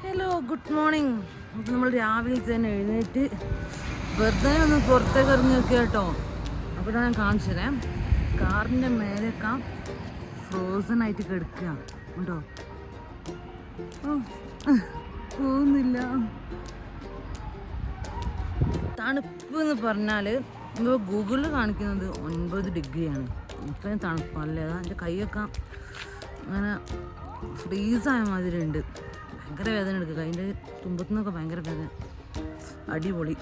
Hello, good morning. അപ്പോൾ നമ്മൾ രാവിലെ തന്നെ എഴുന്നേറ്റ് വെറുതെ ഒന്ന് പുറത്തേക്ക് ഇറങ്ങി നോക്കി കേട്ടോ. അപ്പോൾ ഞാൻ കാണിച്ചു തരാം. കാറിൻ്റെ മേലേക്കാ ഫ്രോസൺ ആയിട്ട് കിടക്കുക ഉണ്ടോ? പോകുന്നില്ല. തണുപ്പ് എന്ന് പറഞ്ഞാൽ ഇപ്പോൾ ഗൂഗിളിൽ കാണിക്കുന്നത് 9 ഡിഗ്രിയാണ്. ഇത്രയും തണുപ്പല്ലേ. അതാ എൻ്റെ കൈയൊക്കെ അങ്ങനെ ഫ്രീസായ മാതിരി ഉണ്ട്. ഭയങ്കര വേദന എടുക്കുക. കൈൻ്റെ തുമ്പത്തു നിന്നൊക്കെ ഭയങ്കര വേദന. അടിപൊളി.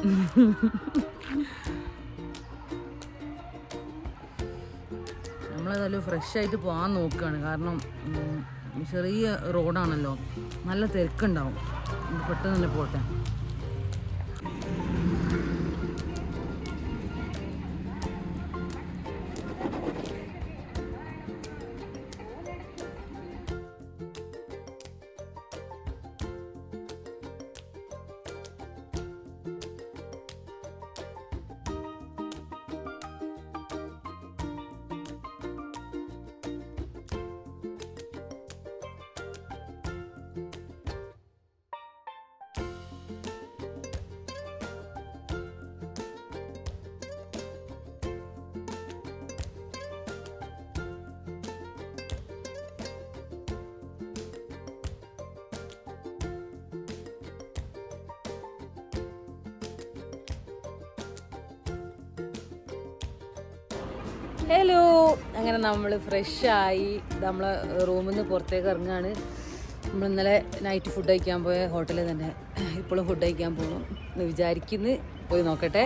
നമ്മളേതായാലും ഫ്രഷായിട്ട് പോകാൻ നോക്കുകയാണ്. കാരണം ചെറിയ റോഡാണല്ലോ, നല്ല തിരക്കുണ്ടാവും. പെട്ടെന്ന് തന്നെ പോട്ടെ. ഹലോ, അങ്ങനെ നമ്മൾ ഫ്രഷായി നമ്മൾ റൂമിൽ നിന്ന് പുറത്തേക്ക് ഇറങ്ങുകയാണ്. നമ്മൾ ഇന്നലെ നൈറ്റ് ഫുഡ് കഴിക്കാൻ പോയ ഹോട്ടലിൽ തന്നെ ഇപ്പോഴും ഫുഡ് കഴിക്കാൻ പോകും എന്ന് വിചാരിക്കുന്നു. പോയി നോക്കട്ടെ.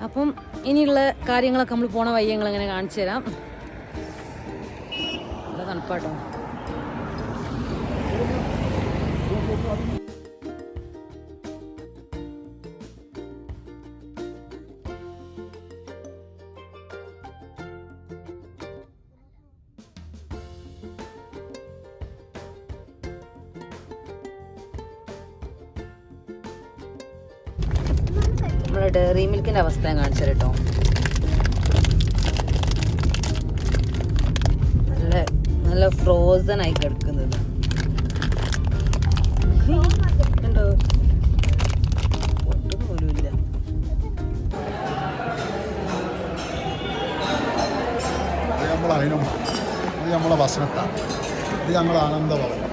അപ്പം ഇനിയുള്ള കാര്യങ്ങളൊക്കെ നമ്മൾ പോണ വഴി ഞങ്ങളങ്ങനെ കാണിച്ചു തരാം. നല്ല തണുപ്പാട്ടോ. നമ്മുടെ ഡയറി മിൽക്കിൻ്റെ അവസ്ഥ ഞാൻ കാണിച്ചു കേട്ടോ. നല്ല ഫ്രോസൺ ആയി കിടക്കുന്നത് ഉണ്ടോ? ഒട്ടും പോലും ഇല്ല. നമ്മളെ ഭക്ഷണത്താണ് ഇത്. ഞങ്ങൾ ആനന്ദമാണ്.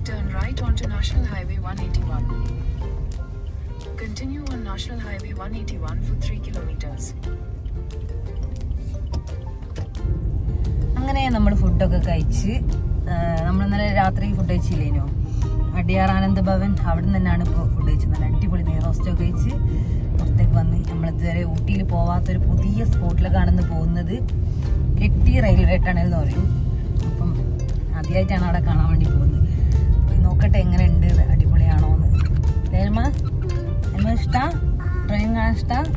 Turn right onto National Highway 181. Continue on National Highway 181 for 3 kilometers. അങ്ങനെ നമ്മൾ ഫുഡൊക്കെ കഴിച്ച് നമ്മൾ ഇന്നലെ രാത്രി ഫുഡ് കഴിച്ചില്ലേനോ, അടിയാർ ആനന്ദ ഭവൻ. അവിടെ നിന്ന് തന്നെയാണ് ഇപ്പോൾ ഫുഡ് കഴിച്ചത്. നല്ല അടിപൊളി നെയ് റോസ്റ്റൊക്കെ കഴിച്ച് പുറത്തേക്ക് വന്ന് നമ്മളിതുവരെ ഊട്ടിയിൽ പോവാത്തൊരു പുതിയ സ്പോട്ടിലേക്കാണെന്ന് പോകുന്നത്. കെട്ടി റെയിൽവേ ടണൽ എന്ന് പറയും. അപ്പം ആദ്യമായിട്ടാണ് അവിടെ കാണാൻ വേണ്ടി പോകുന്നത്. പോയി നോക്കട്ടെ എങ്ങനെ ഉണ്ട്, അടിപൊളിയാണോ എന്ന്. ഇഷ്ടമാണ് ട്രെയിൻ കാണാൻ ഇഷ്ടമാണ്.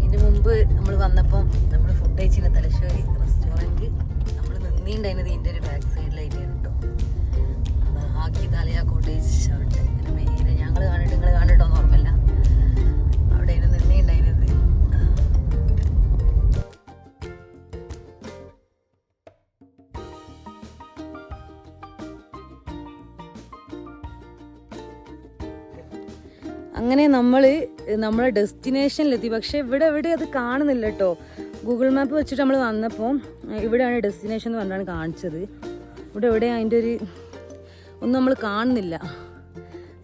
ഇതിന് മുമ്പ് നമ്മൾ വന്നപ്പം നമ്മൾ ഫുഡ് കഴിച്ചില്ല തലശ്ശേരി റെസ്റ്റോറൻറ്റ്. നമ്മൾ നിന്നിട്ടുണ്ടായിരുന്നത് ഇതിൻ്റെ ഒരു ബാക്ക് സൈഡിലായിട്ടാണ് കേട്ടോ. ആക്കിതാലയ കോട്ടേജ്. അവിടെ ഇങ്ങനെ മെയിൻ ഞങ്ങൾ കണ്ടിട്ട് നിങ്ങൾ കണ്ടിട്ടോന്ന് ഓർമ്മയില്ല. അവിടെ നിന്നിട്ടുണ്ടായിരുന്നത്. അങ്ങനെ നമ്മളെ ഡെസ്റ്റിനേഷനിലെത്തി. പക്ഷെ ഇവിടെ എവിടെ അത് കാണുന്നില്ല കേട്ടോ. ഗൂഗിൾ മാപ്പ് വെച്ചിട്ട് നമ്മൾ വന്നപ്പോൾ ഇവിടെയാണ് ഡെസ്റ്റിനേഷൻ എന്ന് പറഞ്ഞാണ് കാണിച്ചത്. ഇവിടെ അതിൻ്റെ ഒന്നും നമ്മൾ കാണുന്നില്ല.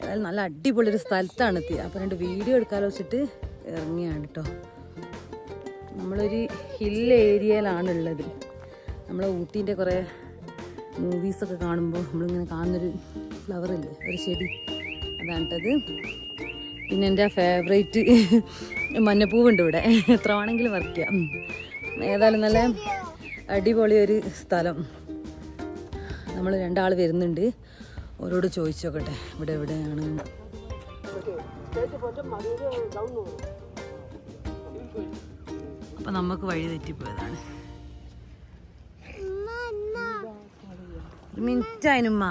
അതായത് നല്ല അടിപൊളി ഒരു സ്ഥലത്താണ് എത്തിയത്. അപ്പോൾ 2 വീഡിയോ എടുക്കാമല്ലോ വെച്ചിട്ട് ഇറങ്ങിയാണ് കേട്ടോ. നമ്മളൊരു ഹിൽ ഏരിയയിലാണുള്ളത്. നമ്മളെ ഊട്ടീൻ്റെ കുറേ മൂവീസൊക്കെ കാണുമ്പോൾ നമ്മളിങ്ങനെ കാണുന്നൊരു ഫ്ലവറില്ലേ, ഒരു ചെടി, അതാണിട്ടത്. പിന്നെ എൻ്റെ ഫേവറേറ്റ് മഞ്ഞപ്പൂവുണ്ട് ഇവിടെ, എത്ര വേണമെങ്കിലും വർക്ക് ചെയ്യാം. ഏതായാലും നല്ല അടിപൊളി ഒരു സ്ഥലം. നമ്മൾ 2 ആൾ വരുന്നുണ്ട്, ഓരോട് ചോദിച്ചു നോക്കട്ടെ ഇവിടെ എവിടെയാണ്. അപ്പം നമുക്ക് വഴി തെറ്റിപ്പോയതാണ്. മിനിറ്റ് അതിനുമ്മ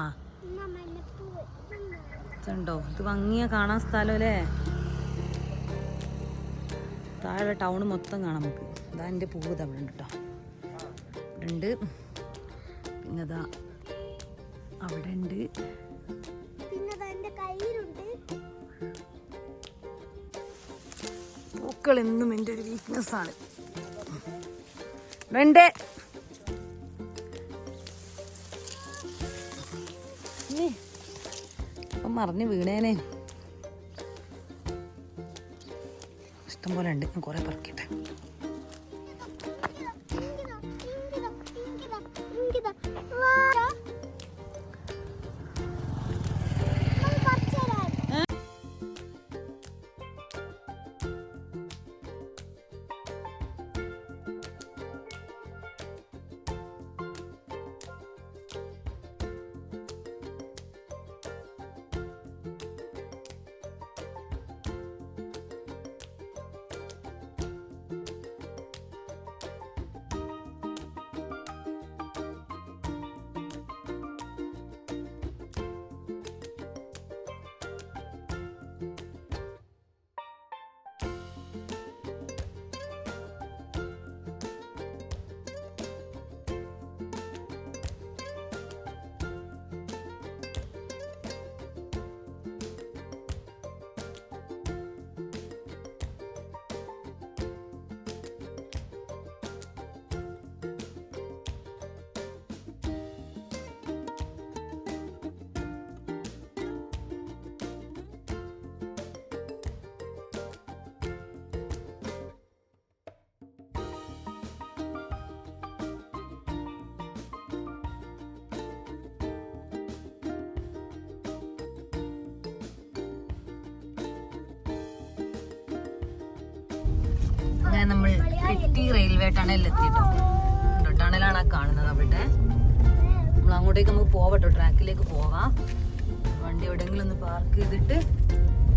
ഉണ്ടോ? ഇത് ഭംഗിയാ കാണാൻ സ്ഥലം അല്ലേ. താഴെ ടൗൺ മൊത്തം കാണാം നമുക്ക്. ഇതാ എൻ്റെ പൂവ് തവിടെ ഉണ്ട് കേട്ടോ, ഇവിടെ ഉണ്ട്. പിന്നെ ഇതാ അവിടെ ഉണ്ട്. പൂക്കൾ എന്നും എൻ്റെ ഒരു വീക്ക്നെസ് ആണ്. വേണ്ടേ അപ്പം മറിഞ്ഞ് വീണേനെ. ഇഷ്ടം പോലെ ഉണ്ട്, ഞാൻ കുറേ പറക്കട്ടെ. അങ്ങനെ നമ്മൾ പെട്ടി റെയിൽവേ ടണലിൽ എത്തിയിട്ടോ. ടണലാണ് കാണുന്നത് അവിടെ. നമ്മൾ അങ്ങോട്ടേക്ക് നമുക്ക് പോവട്ടോ, ട്രാക്കിലേക്ക് പോകാം. വണ്ടി എവിടെയെങ്കിലും ഒന്ന് പാർക്ക് ചെയ്തിട്ട്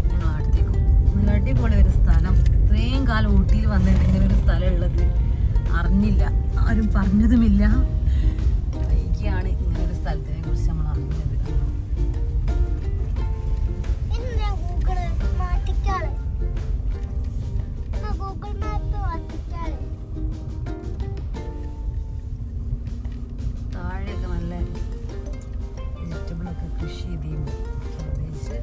ഞങ്ങൾ അടുത്തേക്കും. നല്ല അടിപൊളി ഒരു സ്ഥലം. ഇത്രയും കാലം ഊട്ടിയിൽ വന്നിട്ട് ഇങ്ങനെ ഒരു സ്ഥലം ഉള്ളത് അറിഞ്ഞില്ല, ആരും പറഞ്ഞതുമില്ല. വൈകിയാണ് ഇങ്ങനെ ഒരു സ്ഥലത്തിനെ കുറിച്ച് നമ്മൾ അറിഞ്ഞത്. താഴെയൊക്കെ നല്ല വെജിറ്റബിളൊക്കെ കൃഷി ചെയ്യും. ക്യാബേജ്,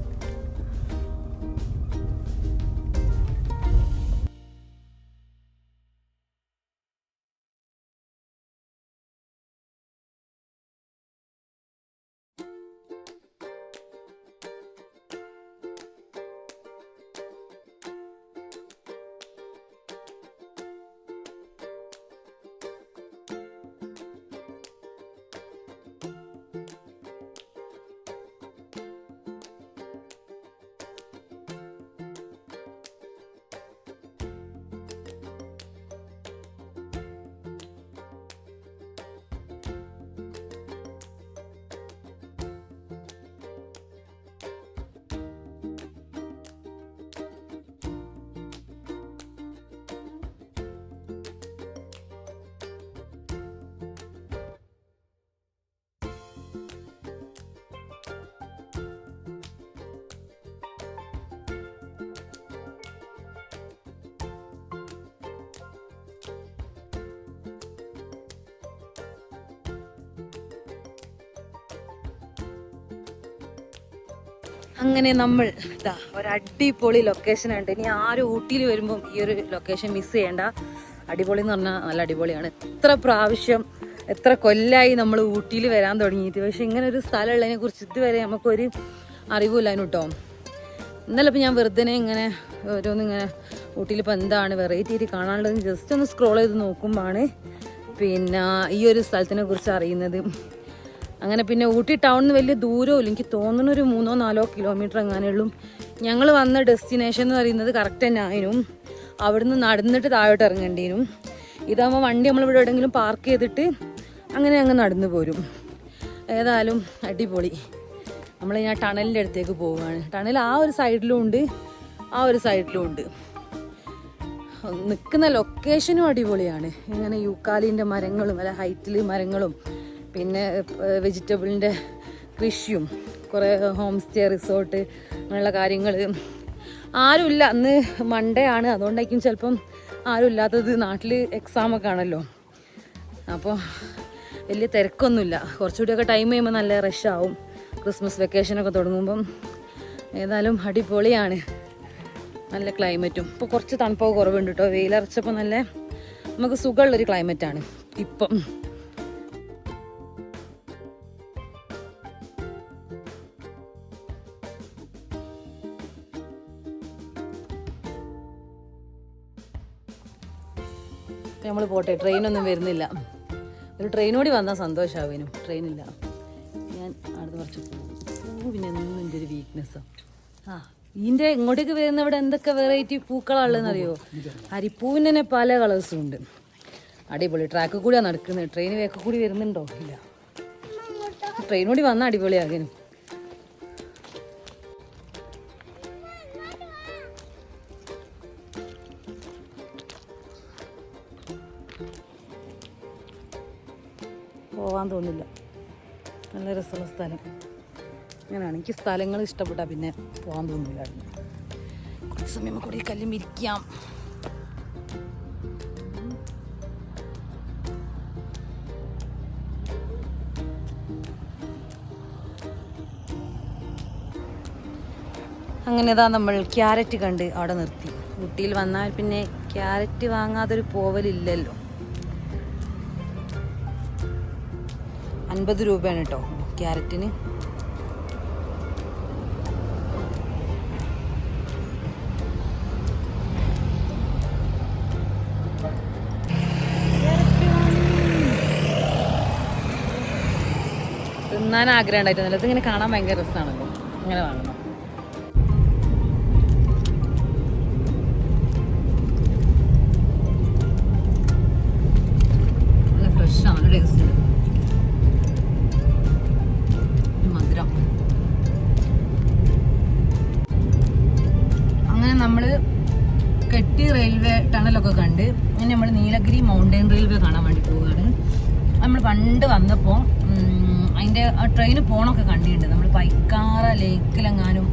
അങ്ങനെ നമ്മൾ ഇതാ ഒരു അടിപൊളി ലൊക്കേഷൻ ഉണ്ട്. ഇനി ആരും ഊട്ടിയിൽ വരുമ്പം ഈ ഒരു ലൊക്കേഷൻ മിസ് ചെയ്യേണ്ട. അടിപൊളി എന്ന് പറഞ്ഞാൽ നല്ല അടിപൊളിയാണ്. എത്ര കൊല്ലമായി നമ്മൾ ഊട്ടിയിൽ വരാൻ തുടങ്ങിയിട്ട്, പക്ഷെ ഇങ്ങനെ ഒരു സ്ഥലമുള്ളതിനെ കുറിച്ച് ഇതുവരെ നമുക്കൊരു അറിവില്ലായിരുന്നു കേട്ടോ. ഇന്നലെ ഇപ്പം ഞാൻ വെറുതെ ഇങ്ങനെ ഓരോന്നിങ്ങനെ ഊട്ടിയിൽ ഇപ്പോൾ എന്താണ് വെറൈറ്റി ആയിട്ട് കാണാനുള്ളത് ജസ്റ്റ് ഒന്ന് സ്ക്രോൾ ചെയ്ത് നോക്കുമ്പോഴാണ് പിന്നെ ഈ ഒരു സ്ഥലത്തിനെ കുറിച്ച് അറിയുന്നത്. അങ്ങനെ പിന്നെ ഊട്ടി ടൗണിൽ നിന്ന് വലിയ ദൂരമില്ല, എനിക്ക് തോന്നുന്നു ഒരു 3-4 കിലോമീറ്റർ എങ്ങാനുള്ളൂ. ഞങ്ങൾ വന്ന ഡെസ്റ്റിനേഷൻ എന്ന് പറയുന്നത് കറക്റ്റ് തന്നെ ആയിരുന്നു. അവിടുന്ന് നടന്നിട്ട് താഴോട്ട് ഇറങ്ങേണ്ടിനും. ഇതാകുമ്പോൾ വണ്ടി നമ്മളിവിടെ എവിടെയെങ്കിലും പാർക്ക് ചെയ്തിട്ട് അങ്ങനെ അങ്ങ് നടന്നു പോരും. ഏതായാലും അടിപൊളി. നമ്മൾ ഞാൻ ടണലിൻ്റെ അടുത്തേക്ക് പോവുകയാണ്. ടണൽ ആ ഒരു സൈഡിലും ഉണ്ട്, ആ ഒരു സൈഡിലും ഉണ്ട്. നിൽക്കുന്ന ലൊക്കേഷനും അടിപൊളിയാണ്. ഇങ്ങനെ യൂക്കാലിൻ്റെ മരങ്ങളും അല്ല ഹൈറ്റിൽ മരങ്ങളും പിന്നെ വെജിറ്റബിളിൻ്റെ കൃഷിയും കുറേ ഹോം സ്റ്റേ റിസോർട്ട് അങ്ങനെയുള്ള കാര്യങ്ങൾ. ആരുമില്ല, അന്ന് മൺഡേ ആണ്, അതുകൊണ്ടായിരിക്കും ചിലപ്പം ആരും ഇല്ലാത്തത്. നാട്ടിൽ എക്സാമൊക്കെ ആണല്ലോ, അപ്പോൾ വലിയ തിരക്കൊന്നുമില്ല. കുറച്ചുകൂടിയൊക്കെ ടൈം ചെയ്യുമ്പോൾ നല്ല റഷാവും, ക്രിസ്മസ് വെക്കേഷനൊക്കെ തുടങ്ങുമ്പം. ഏതായാലും അടിപൊളിയാണ്, നല്ല ക്ലൈമറ്റും. ഇപ്പോൾ കുറച്ച് തണുപ്പൊക്കെ കുറവുണ്ട് കേട്ടോ. വെയിലറച്ചപ്പോൾ നല്ല നമുക്ക് സുഖമുള്ളൊരു ക്ലൈമറ്റാണ് ഇപ്പം. നമ്മൾ പോട്ടെ, ട്രെയിനൊന്നും വരുന്നില്ല. ഒരു ട്രെയിനോടി വന്നാൽ സന്തോഷമാവേനും. ട്രെയിനില്ല, ഞാൻ അടുത്ത് കുറച്ച് പൂ പിന്നെ എന്നും എൻ്റെ ഒരു വീക്ക്നെസ്സാണ്. ഇതിൻ്റെ ഇങ്ങോട്ടേക്ക് വരുന്ന ഇവിടെ എന്തൊക്കെ വെറൈറ്റി പൂക്കളാണുള്ളതെന്ന് അറിയോ? അരിപ്പൂവിൻ്റെ തന്നെ പല കളേഴ്സും ഉണ്ട്. അടിപൊളി. ട്രാക്ക് കൂടിയാണ് നടക്കുന്നത്. ട്രെയിൻ വേക്കെ കൂടി വരുന്നുണ്ടോ? ഇല്ല, ട്രെയിനോടി വന്നാൽ അടിപൊളിയാകാനും. പോവാൻ തോന്നില്ല, നല്ല രസമുള്ള സ്ഥലം. അങ്ങനെയാണ് എനിക്ക് സ്ഥലങ്ങൾ ഇഷ്ടപ്പെട്ടാൽ പിന്നെ പോകാൻ തോന്നില്ലായിരുന്നു. കുറച്ച് സമയം കൂടി ഈ കല്ലും ഇരിക്കാം. അങ്ങനെതാ നമ്മൾ ക്യാരറ്റ് കണ്ട് അവിടെ നിർത്തി. ഊട്ടിയിൽ വന്നാൽ പിന്നെ ക്യാരറ്റ് വാങ്ങാതൊരു പോവലില്ലല്ലോ. 50 രൂപയാണ് കേട്ടോ ക്യാരറ്റിന്. തിന്നാൻ ആഗ്രഹം ഉണ്ടായിരുന്നല്ലോ. ഇതിങ്ങനെ കാണാൻ ഭയങ്കര രസമാണല്ലോ, അങ്ങനെ വാങ്ങണം. നല്ല ഫ്രഷാണ്, നല്ല ടേസ്റ്റ് ഉണ്ട്. മധുരം. അങ്ങനെ നമ്മൾ കെട്ടി റെയിൽവേ ടണലൊക്കെ കണ്ട് അങ്ങനെ നമ്മൾ നീലഗിരി മൗണ്ടൻ റെയിൽവേ കാണാൻ വേണ്ടി പോവുകയാണ്. നമ്മൾ പണ്ട് വന്നപ്പോൾ അതിൻ്റെ ആ ട്രെയിന് പോകണമൊക്കെ കണ്ടിട്ടുണ്ട്. നമ്മൾ പൈക്കാറ ലേക്കിലെങ്ങാനും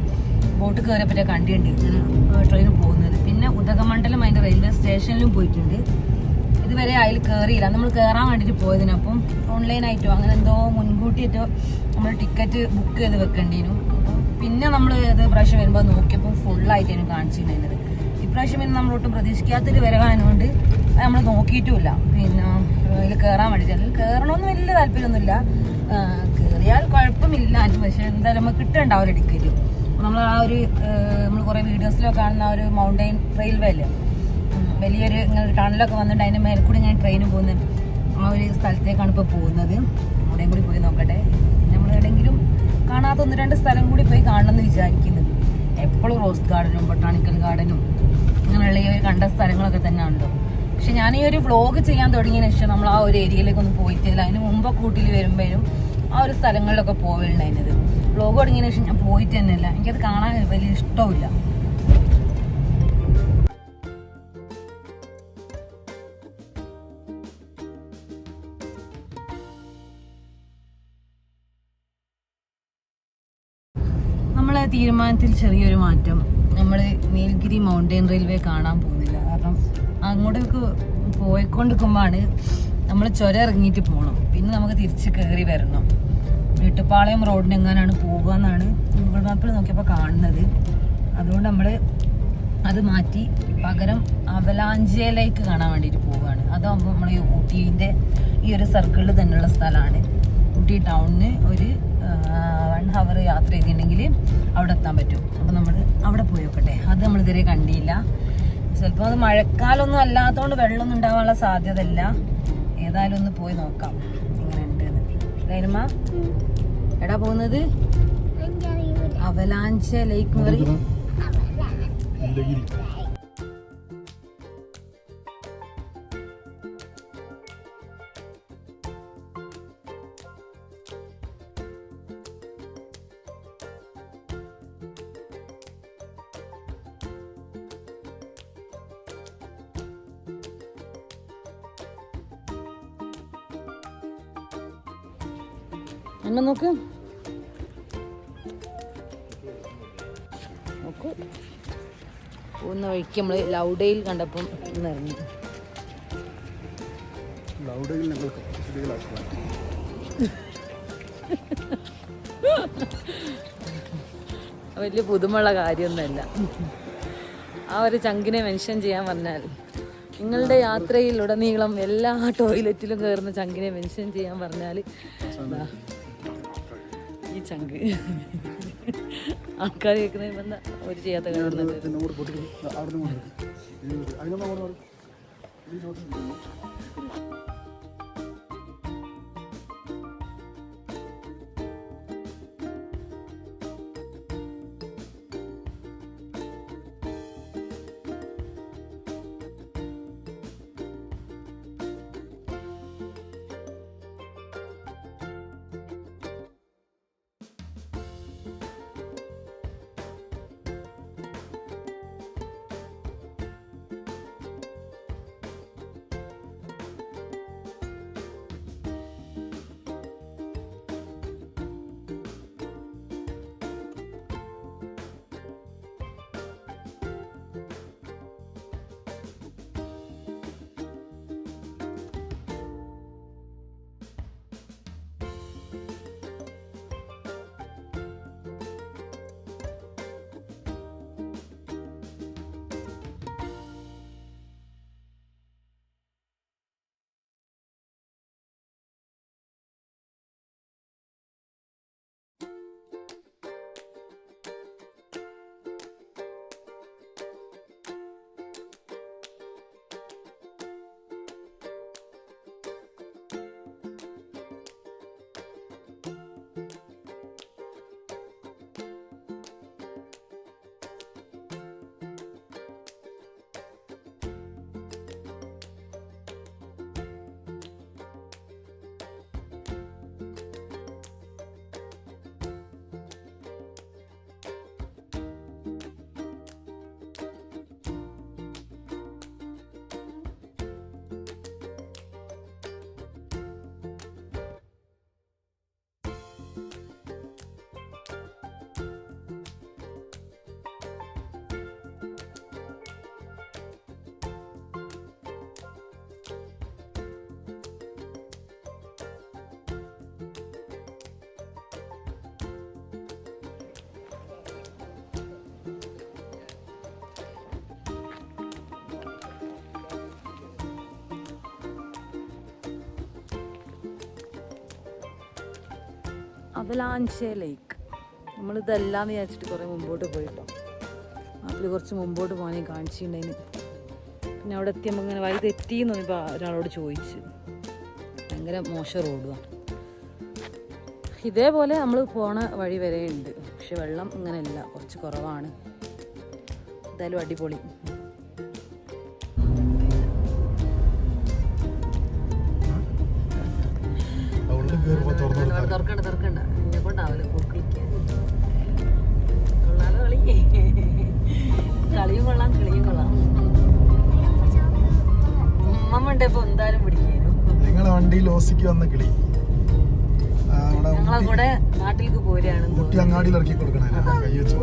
ബോട്ട് കയറിയപ്പറ്റേ കണ്ടിട്ടുണ്ട് ഇങ്ങനെ ട്രെയിന് പോകുന്നത്. പിന്നെ ഉദകമണ്ഡലം അതിൻ്റെ റെയിൽവേ സ്റ്റേഷനിലും പോയിട്ടുണ്ട്. ഇതുവരെ അതിൽ കയറിയില്ല. നമ്മൾ കയറാൻ വേണ്ടിയിട്ട് പോയതിന് അപ്പം ഓൺലൈനായിട്ടോ അങ്ങനെ എന്തോ മുൻകൂട്ടിയിട്ടോ നമ്മൾ ടിക്കറ്റ് ബുക്ക് ചെയ്ത് വെക്കേണ്ടിയിരുന്നു. പിന്നെ നമ്മൾ ഇത് പ്രാവശ്യം വരുമ്പോൾ നോക്കിയപ്പോൾ ഫുള്ളായിട്ടാണ് കാണിച്ചിട്ടുണ്ടായിരുന്നത്. ഇപ്രാവശ്യം പിന്നെ നമ്മളൊട്ടും പ്രതീക്ഷിക്കാത്തൊരു വരവായതുകൊണ്ട് നമ്മൾ നോക്കിയിട്ടുമില്ല. പിന്നെ അതിൽ കയറാൻ വേണ്ടിയിട്ട് അതിൽ കയറണമെന്ന് വലിയ താല്പര്യമൊന്നുമില്ല. കയറിയാൽ കുഴപ്പമില്ല, പക്ഷേ എന്തായാലും നമുക്ക് കിട്ടുന്നുണ്ടാവില്ല ടിക്കറ്റ്. അപ്പോൾ നമ്മൾ ആ ഒരു നമ്മൾ കുറേ വീഡിയോസിലൊക്കെ കാണുന്ന ആ ഒരു മൗണ്ടൈൻ റെയിൽവേ അല്ലേ, വലിയൊരു ഇങ്ങനെ ടണലൊക്കെ വന്നിട്ട് അതിൻ്റെ മേലെ കൂടി ഇങ്ങനെ ട്രെയിൻ പോകുന്നത്, ആ ഒരു സ്ഥലത്തേക്കാണ് ഇപ്പോൾ പോകുന്നത്. അവിടെയും കൂടി പോയി നോക്കട്ടെ. നമ്മൾ എവിടെയെങ്കിലും കാണാത്ത 1-2 സ്ഥലം കൂടി പോയി കാണണമെന്ന് വിചാരിക്കുന്നത്. എപ്പോഴും റോസ് ഗാർഡനും ബൊട്ടാണിക്കൽ ഗാർഡനും അങ്ങനെയുള്ള ഈ ഒരു കണ്ട സ്ഥലങ്ങളൊക്കെ തന്നെ ഉണ്ടോ. പക്ഷെ ഞാൻ ഈ ഒരു വ്ളോഗ് ചെയ്യാൻ തുടങ്ങിയതിന് ശേഷം നമ്മൾ ആ ഒരു ഏരിയയിലേക്കൊന്നും പോയിട്ടില്ല. അതിന് മുമ്പൊക്കെ ഊട്ടിയിൽ വരുമ്പോഴും ആ ഒരു സ്ഥലങ്ങളിലൊക്കെ പോവുകയുണ്ടായിരുന്നത്. വ്ളോഗ് തുടങ്ങിയതിന് ശേഷം ഞാൻ പോയിട്ട് തന്നെയല്ല, എനിക്കത് കാണാൻ വലിയ ഇഷ്ടമില്ല. നമ്മളെ തീരുമാനത്തിൽ ചെറിയൊരു മാറ്റം. നമ്മൾ നീലഗിരി മൗണ്ടൻ റെയിൽവേ കാണാൻ പോകുന്നില്ല. കാരണം അങ്ങോട്ടേക്ക് പോയിക്കൊണ്ടിരിക്കുമ്പോഴാണ് നമ്മൾ ചുരം ഇറങ്ങിയിട്ട് പോകണം. പിന്നെ നമുക്ക് തിരിച്ച് കയറി വരണം. വീട്ടുപാളയം റോഡിനെങ്ങാനാണ് പോകുക എന്നാണ് ഗൂഗിൾ മാപ്പിൽ നോക്കിയപ്പോൾ കാണുന്നത്. അതുകൊണ്ട് നമ്മൾ അത് മാറ്റി പകരം അവലാഞ്ചിയിലേക്ക് കാണാൻ വേണ്ടിയിട്ട് പോവുകയാണ്. അതാകുമ്പോൾ നമ്മൾ ഈ ഊട്ടീൻ്റെ ഈ ഒരു സർക്കിളിൽ തന്നെയുള്ള സ്ഥലമാണ്. ഊട്ടി ടൗണിന് ഒരു 1 hour യാത്ര ചെയ്തിട്ടുണ്ടെങ്കിൽ അവിടെ എത്താൻ പറ്റും. അപ്പോൾ നമ്മൾ അവിടെ പോയി നോക്കട്ടെ. അത് നമ്മൾ ഇതുവരെ കണ്ടില്ല. ചിലപ്പോൾ അത് മഴക്കാലമൊന്നും അല്ലാത്തതുകൊണ്ട് വെള്ളമൊന്നും ഉണ്ടാവാനുള്ള സാധ്യത ഇല്ല. ഏതായാലും ഒന്ന് പോയി നോക്കാം എങ്ങനെ ഉണ്ട് എന്ന്. ലൈനമ്മ എടാ പോകുന്നത് അവലാഞ്ച ലേക്ക് എന്ന് പറയും. അമ്മ നോക്ക് നോക്കൂ. പോകുന്ന വഴിക്ക് നമ്മൾ ലൗഡയിൽ കണ്ടപ്പം ഇറങ്ങി. വലിയ പുതുമുള്ള കാര്യമൊന്നുമല്ല. ആ ഒരു ചങ്കിനെ മെൻഷൻ ചെയ്യാൻ പറഞ്ഞാൽ നിങ്ങളുടെ യാത്രയിലുടനീളം എല്ലാ ടോയ്ലറ്റിലും കയറുന്ന ചങ്കിനെ മെൻഷൻ ചെയ്യാൻ പറഞ്ഞാൽ ഈ ചങ്ക് ആൾക്കാർ കേൾക്കുന്നതിന് വന്ന ഒരു ചെയ്യാത്ത കാണുന്നത്. അവലാഞ്ചെ ലേക്ക്. നമ്മളിതെല്ലാം വിചാരിച്ചിട്ട് കുറേ മുമ്പോട്ട് പോയിട്ടോ. അതിൽ കുറച്ച് മുമ്പോട്ട് പോകാനേ കാണിച്ചിട്ടുണ്ടായിന്. പിന്നെ അവിടെ എത്തിയപ്പോൾ ഇങ്ങനെ വഴി തെറ്റിയെന്ന് തോന്നിയപ്പോൾ ഒരാളോട് ചോദിച്ച്. ഭയങ്കര മോശം റോഡുമാണ്. ഇതേപോലെ നമ്മൾ പോണ വഴി വരെ ഉണ്ട്. പക്ഷെ വെള്ളം ഇങ്ങനെയല്ല, കുറച്ച് കുറവാണ്. എന്തായാലും അടിപൊളി. തുറക്കണ്ട എന്നെ കൊണ്ടാവില്ല പൂക്കളിക്കാൻ. കൊള്ളാലോ കളി. കളിയും കൊള്ളാം കിളിയും കൊള്ളാം. ഉമ്മ ഉണ്ട് ഇപ്പൊ എന്തായാലും പിടിക്കാനും. നിങ്ങളെ വണ്ടിയിൽ ഓസിക്ക് വന്ന കിളി ഞങ്ങളെ കൂടെ നാട്ടിലേക്ക് പോരാണ്. അങ്ങാടിയിൽ ഇറക്കി കൊടുക്കണേ കൈ വെച്ച്.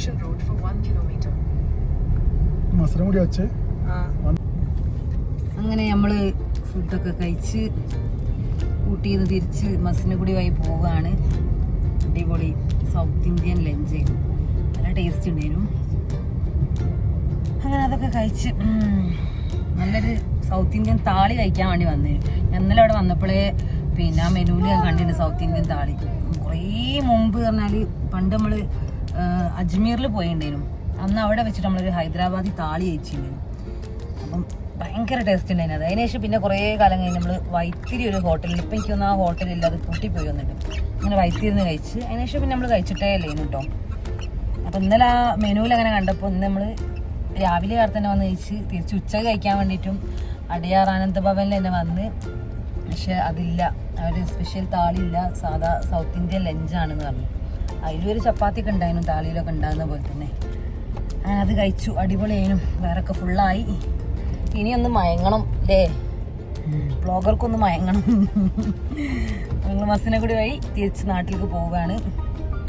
Commercial Road for 1 kilometer. മസനം കൂടി വെച്ച് അങ്ങനെ നമ്മൾ ഫുഡൊക്കെ കഴിച്ച് ഊട്ടിയിൽ നിന്ന് തിരിച്ച് മസിനഗുഡി വഴി പോവുകയാണ്. അടിപൊളി സൗത്ത് ഇന്ത്യൻ ലഞ്ച് ആയിരുന്നു, നല്ല ടേസ്റ്റ് ഉണ്ടായിരുന്നു. അങ്ങനെ അതൊക്കെ കഴിച്ച് നല്ലൊരു സൗത്ത് ഇന്ത്യൻ താളി കഴിക്കാൻ വേണ്ടി വന്നിരുന്നു. ഇന്നലെ അവിടെ വന്നപ്പോഴേ പിന്നെ ആ മെനുവിൽ ഞാൻ കണ്ടിട്ടുണ്ട് സൗത്ത് ഇന്ത്യൻ താളി. കുറേ മുമ്പ് പറഞ്ഞാൽ പണ്ട് നമ്മൾ അജ്മീറിൽ പോയിട്ടുണ്ടായിരുന്നു. അന്ന് അവിടെ വെച്ചിട്ട് നമ്മളൊരു ഹൈദരാബാദി താളി കഴിച്ചിരുന്നു. അപ്പം ഭയങ്കര ടേസ്റ്റ് ഉണ്ടായിരുന്നു. അത് അതിനുശേഷം പിന്നെ കുറേ കാലം കഴിഞ്ഞ് നമ്മൾ വൈത്തിരി ഒരു ഹോട്ടലിൽ, ഇപ്പം എനിക്കൊന്നും ആ ഹോട്ടലില്ല, അത് പൂട്ടിപ്പോയി വന്നിട്ട് അങ്ങനെ വൈത്തിരിന്ന് കഴിച്ച്. അതിനുശേഷം പിന്നെ നമ്മൾ കഴിച്ചിട്ടേ ഇല്ലേനു കേട്ടോ. അപ്പം ഇന്നലെ ആ മെനുവിൽ അങ്ങനെ കണ്ടപ്പോൾ ഇന്ന് നമ്മൾ രാവിലെ കാലത്ത് തന്നെ വന്ന് കഴിച്ച് തിരിച്ച് ഉച്ചക്ക് കഴിക്കാൻ വേണ്ടിയിട്ടും അടിയാർ ആനന്ദ ഭവനിൽ തന്നെ വന്ന്. പക്ഷെ അതില്ല, അവർ സ്പെഷ്യൽ താളിയില്ല, സാധാ സൗത്ത് ഇന്ത്യൻ ലഞ്ചാണെന്ന് പറഞ്ഞു. അതിലൊരു ചപ്പാത്തി ഒക്കെ ഉണ്ടായിരുന്നു താളിയിലൊക്കെ ഉണ്ടാകുന്ന പോലെ തന്നെ. അങ്ങനെ അത് കഴിച്ചു, അടിപൊളിയായിരുന്നു. വേറൊക്കെ ഫുള്ളായി. ഇനിയൊന്ന് മയങ്ങണം അല്ലേ, ബ്ലോഗർക്കൊന്ന് മയങ്ങണം. ഞങ്ങൾ മസിനഗുഡി വഴി തിരിച്ച് നാട്ടിലേക്ക് പോവുകയാണ്.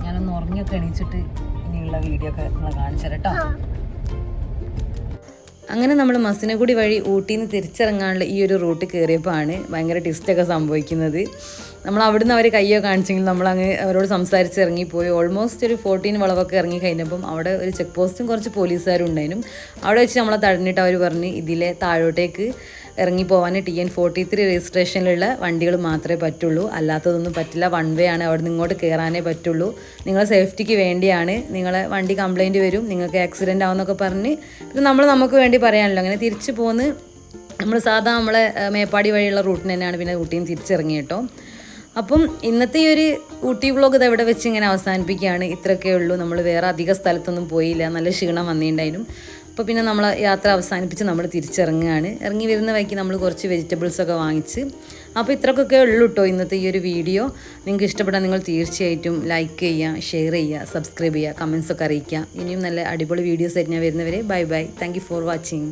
ഞാനൊന്ന് ഉറങ്ങിയൊക്കെ എണീച്ചിട്ട് ഇനിയുള്ള വീഡിയോ ഒക്കെ നിങ്ങൾ കാണിച്ചു തരാം കേട്ടോ. അങ്ങനെ നമ്മൾ മസിനഗുഡി വഴി ഊട്ടിയിൽ നിന്ന് തിരിച്ചിറങ്ങാനുള്ള ഈ ഒരു റൂട്ട് കയറിയപ്പോഴാണ് ഭയങ്കര ട്വിസ്റ്റൊക്കെ സംഭവിക്കുന്നത്. നമ്മൾ അവിടുന്ന് അവർ കയ്യോ കാണിച്ചെങ്കിൽ നമ്മളങ്ങ് അവരോട് സംസാരിച്ച് ഇറങ്ങിപ്പോയി. ഓൾമോസ്റ്റ് ഒരു 14 വളവൊക്കെ ഇറങ്ങി കഴിഞ്ഞപ്പം അവിടെ ഒരു ചെക്ക് പോസ്റ്റും കുറച്ച് പോലീസുകാരും ഉണ്ടായിരുന്നു. അവിടെ വെച്ച് നമ്മളെ തടഞ്ഞിട്ട് അവർ പറഞ്ഞ് ഇതിലെ താഴോട്ടേക്ക് ഇറങ്ങി പോകാൻ TN43 രജിസ്ട്രേഷനിലുള്ള വണ്ടികൾ മാത്രമേ പറ്റുള്ളൂ, അല്ലാത്തതൊന്നും പറ്റില്ല. വൺ വേ ആണ്, അവിടെ നിന്ന് ഇങ്ങോട്ട് കയറാനേ പറ്റുള്ളൂ. നിങ്ങളെ സേഫ്റ്റിക്ക് വേണ്ടിയാണ്, നിങ്ങളെ വണ്ടി കംപ്ലൈൻറ്റ് വരും, നിങ്ങൾക്ക് ആക്സിഡൻ്റ് ആവുമെന്നൊക്കെ പറഞ്ഞ് പിന്നെ നമുക്ക് വേണ്ടി പറയാനല്ലോ. അങ്ങനെ തിരിച്ച് പോന്ന് നമ്മൾ സാധാ നമ്മളെ മേപ്പാടി വഴിയുള്ള റൂട്ടിന് തന്നെയാണ് പിന്നെ ഊട്ടിയിൽ നിന്ന് തിരിച്ചിറങ്ങി കേട്ടോ. അപ്പം ഇന്നത്തെ ഈ ഒരു ഊട്ടി വ്ളോഗ് ഇത് എവിടെ വെച്ച് ഇങ്ങനെ അവസാനിപ്പിക്കുകയാണ്. ഇത്രയൊക്കെ ഉള്ളൂ, നമ്മൾ വേറെ അധിക സ്ഥലത്തൊന്നും പോയില്ല, നല്ല ക്ഷീണം വന്നിട്ടുണ്ടായിരുന്നു. അപ്പോൾ പിന്നെ നമ്മൾ യാത്ര അവസാനിപ്പിച്ച് നമ്മൾ തിരിച്ചിറങ്ങുകയാണ്. ഇറങ്ങി വരുന്ന വഴിക്ക് നമ്മൾ കുറച്ച് വെജിറ്റബിൾസൊക്കെ വാങ്ങിച്ച്. അപ്പോൾ ഇത്രയൊക്കെ ഉള്ളൂ കേട്ടോ ഇന്നത്തെ ഈ ഒരു വീഡിയോ. നിങ്ങൾക്ക് ഇഷ്ടപ്പെട്ടാൽ നിങ്ങൾ തീർച്ചയായിട്ടും ലൈക്ക് ചെയ്യുക, ഷെയർ ചെയ്യുക, സബ്സ്ക്രൈബ് ചെയ്യുക, കമൻസൊക്കെ അറിയിക്കുക. ഇനിയും നല്ല അടിപൊളി വീഡിയോസ് ആയിട്ട് ഞാൻ വരുന്നവരെ bye bye. Thank you for watching.